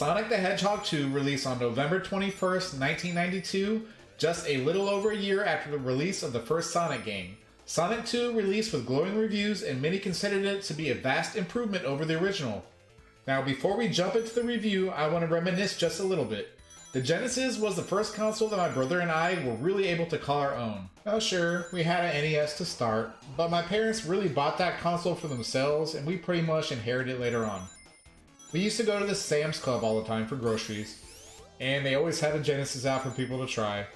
Sonic the Hedgehog 2 released on November 21st, 1992, just a little over a year after the release of the first Sonic game. Sonic 2 released with glowing reviews, and many considered it to be a vast improvement over the original. Now, before we jump into the review, I want to reminisce just a little bit. The Genesis was the first console that my brother and I were really able to call our own. Now sure, we had an NES to start, but my parents really bought that console for themselves and we pretty much inherited it later on. We used to go to the Sam's Club all the time for groceries, and they always had a Genesis out for people to try.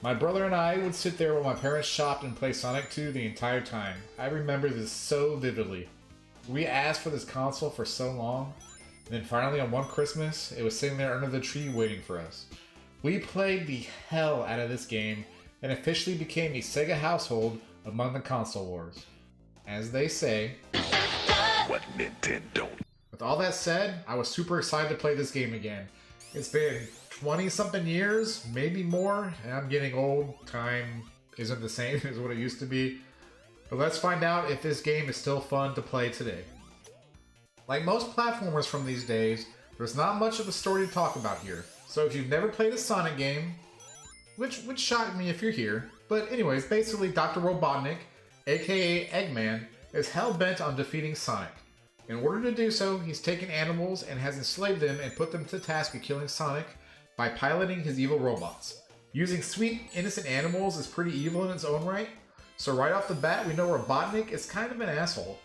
My brother and I would sit there while my parents shopped and play Sonic 2 the entire time. I remember this so vividly. We asked for this console for so long, and then finally on one Christmas, it was sitting there under the tree waiting for us. We played the hell out of this game and officially became a Sega household among the console wars. As they say, what Ninten'don't. With all that said, I was super excited to play this game again. It's been 20-something years, maybe more, and I'm getting old. Time isn't the same as what it used to be. But let's find out if this game is still fun to play today. Like most platformers from these days, there's not much of a story to talk about here. So if you've never played a Sonic game, which would shock me if you're here, but anyways, basically Dr. Robotnik, aka Eggman, is hell-bent on defeating Sonic. In order to do so, he's taken animals and has enslaved them and put them to task of killing Sonic by piloting his evil robots. Using sweet, innocent animals is pretty evil in its own right, so right off the bat we know Robotnik is kind of an asshole.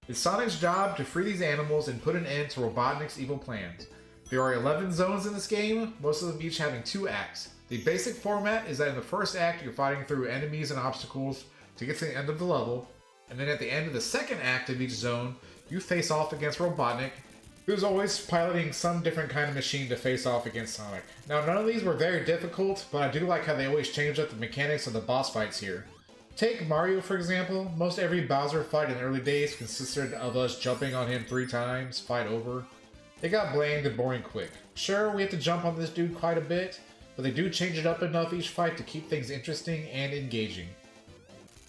It's Sonic's job to free these animals and put an end to Robotnik's evil plans. There are 11 zones in this game, most of them each having 2 acts. The basic format is that in the first act you're fighting through enemies and obstacles to get to the end of the level, and then at the end of the second act of each zone, you face off against Robotnik, who's always piloting some different kind of machine to face off against Sonic. Now, none of these were very difficult, but I do like how they always change up the mechanics of the boss fights here. Take Mario for example. Most every Bowser fight in the early days consisted of us jumping on him 3 times, fight over. It got bland and boring quick. Sure, we have to jump on this dude quite a bit, but they do change it up enough each fight to keep things interesting and engaging.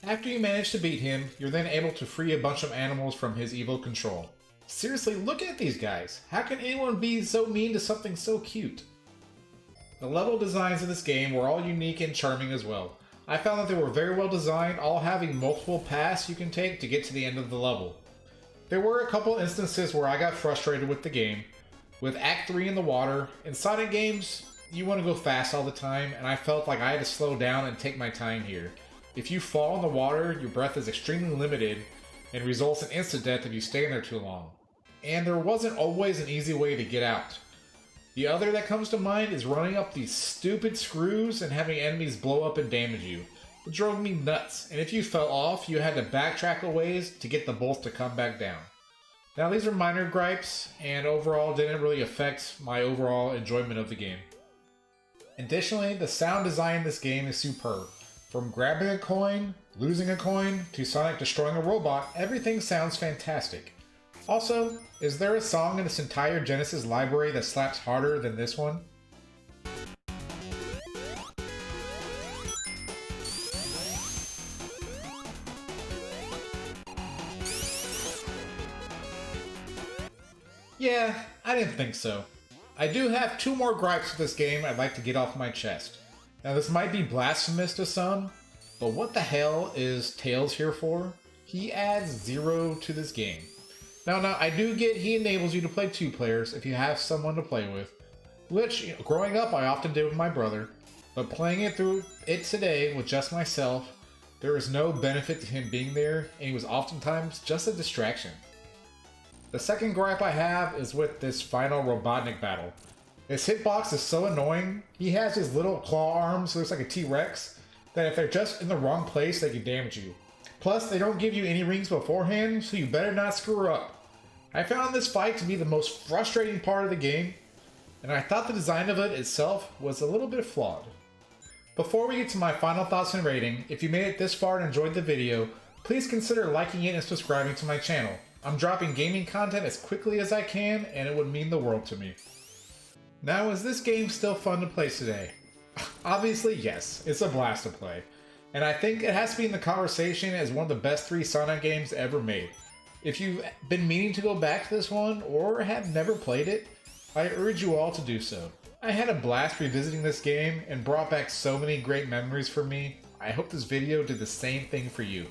After you manage to beat him, you're then able to free a bunch of animals from his evil control. Seriously, look at these guys. How can anyone be so mean to something so cute? The level designs in this game were all unique and charming as well. I found that they were very well designed, all having multiple paths you can take to get to the end of the level. There were a couple instances where I got frustrated with the game. With Act 3 in the water, in Sonic games, you want to go fast all the time, and I felt like I had to slow down and take my time here. If you fall in the water, your breath is extremely limited and results in instant death if you stay in there too long. And there wasn't always an easy way to get out. The other that comes to mind is running up these stupid screws and having enemies blow up and damage you. It drove me nuts, and if you fell off, you had to backtrack a ways to get the bolt to come back down. Now these are minor gripes, and overall didn't really affect my overall enjoyment of the game. Additionally, the sound design in this game is superb. From grabbing a coin, losing a coin, to Sonic destroying a robot, everything sounds fantastic. Also, is there a song in this entire Genesis library that slaps harder than this one? Yeah, I didn't think so. I do have 2 more gripes with this game I'd like to get off my chest. Now this might be blasphemous to some, but what the hell is Tails here for? He adds 0 to this game. Now I do get he enables you to play 2 players if you have someone to play with, which growing up I often did with my brother, but playing it through it today with just myself, there is no benefit to him being there, and he was oftentimes just a distraction. The second gripe I have is with this final Robotnik battle. His hitbox is so annoying. He has his little claw arms, looks like a T-Rex, that if they're just in the wrong place, they can damage you. Plus, they don't give you any rings beforehand, so you better not screw up. I found this fight to be the most frustrating part of the game, and I thought the design of it itself was a little bit flawed. Before we get to my final thoughts and rating, if you made it this far and enjoyed the video, please consider liking it and subscribing to my channel. I'm dropping gaming content as quickly as I can, and it would mean the world to me. Now, is this game still fun to play today? Obviously, yes. It's a blast to play. And I think it has to be in the conversation as one of the best 3 Sonic games ever made. If you've been meaning to go back to this one, or have never played it, I urge you all to do so. I had a blast revisiting this game and brought back so many great memories for me. I hope this video did the same thing for you.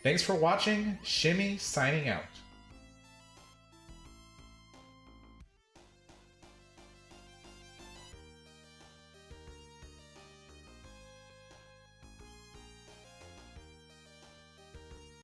Thanks for watching, Shimmy signing out.